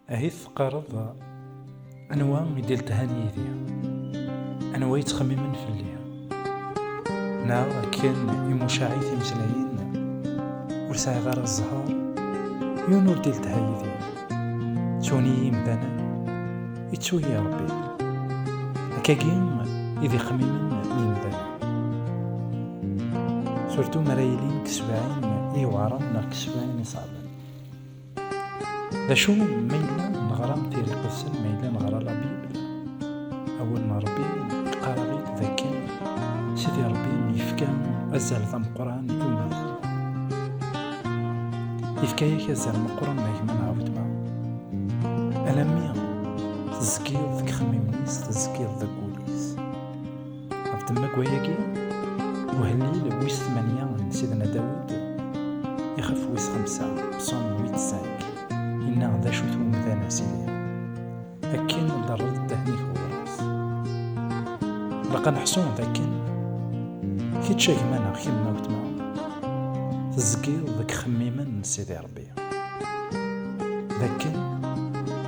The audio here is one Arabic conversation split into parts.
أهي تقارض أنواع يدير تهانيدي، أنواع يتخممن في الليل كان يمشاعي مزلاين ورساي غير الزهار يونو ديال تهايدي توني مدانا يتسوي يا ربي هكاكين إذا خممن مدانا سورتو مرايلين كسبعين يوعرن كسبعين يصعبن ذا شو ميلا نغرى ديال القدس ميلا نغرى لا بيبل أول ما ربي قارغي ذاك سيدي ربي يفكا أزال ذا قرآن يوم يفكا ياك أزال قرآن ما يكما نعاود ما ألمي تزكيض ذك خميمنيس تزكيض ذك قوليس عرفت ما كواياكي وهليل ويس 8 سيدنا داود يخف ويس 5 بصوم ويت ساك إنا ذا شو ثوم ذا سيدي أكين ضرر التهنيك وراس لقا نحسون ذاكين كي تشاك مانا خيما وتما تزكيض ذاك خميمن سيدي ربي ذاكين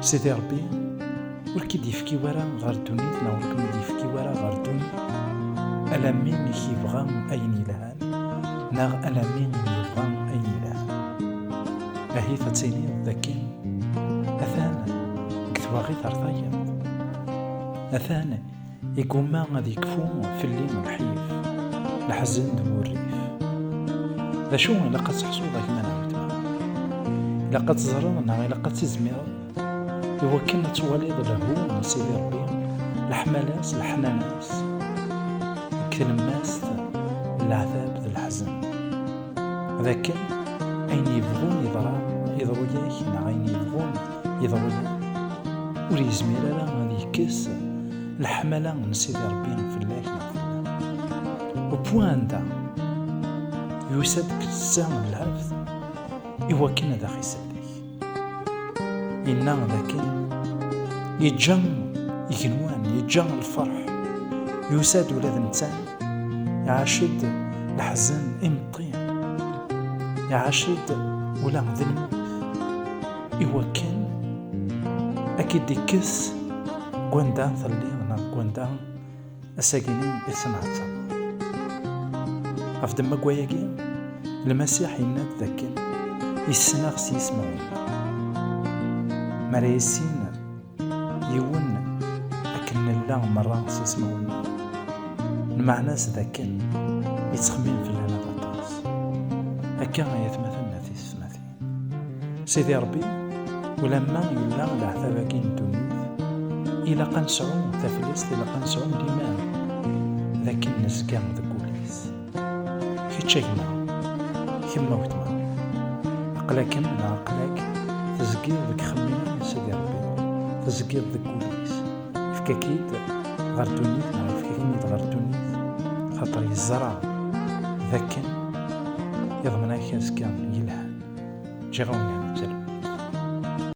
سيدي ربي ولكي ديفكي ورا غار دونيت نا ولكي ديفكي ورا غار دونيت ألمي ميكي يبغى أين يلهان ناغ ألمي يبغى أين يلهان أهي فتسيني ذاكين أثانا كتوا غي ثرثايا أثانا يقوما غادي يكفو في الليل الحيف الحزن دمو الريف ذا شو لقد تحصو ذاك ما نعاود لقد تزررنا لقد تزمير إوا كنا تواليض له سيدي ربي الحملاس الحناناس كلماس العذاب ذا الحزن ذاك أين يبغون يضرو ياك نا أين يبغون يضرو ياك ولي يزمير لا غادي يكس الحملة من سيدي ربي في الله وبوان دا يوسد كتسام العرف إوا كنا دا خيسالك إنا ذاك يتجم يكنوان يتجم الفرح يوسد ولاد نتان يعاشد الحزن إمطين يعاشد ولا ذنب إوا كان أكيد يكس قواندا ثليغنا قواندا الساكنين يسمع التمر أفدم قواياكي المسيح يناد ذاك يسناغ سيسمعون مريسين يون أكن الله مرة سيسمعون المعناس ذاك يتخمين في الهنا غطاس هكا يتمثلنا في السماثين سيدي ربي ولما يلا العذاباكين دونيت إلا قنسعون تفلست إلا قنسعون الإيمان ذاك النسكان ذكوليس كي تشيكنا كيما وتما أقلاك نا أقلاك تزكير ذك خمينا سيدي ربي تزكير ذكوليس فكاكيد غردونيت نا فكاكيد غردونيت خاطر يزرع ذاك يضمنا كاسكان يلهان جيغوني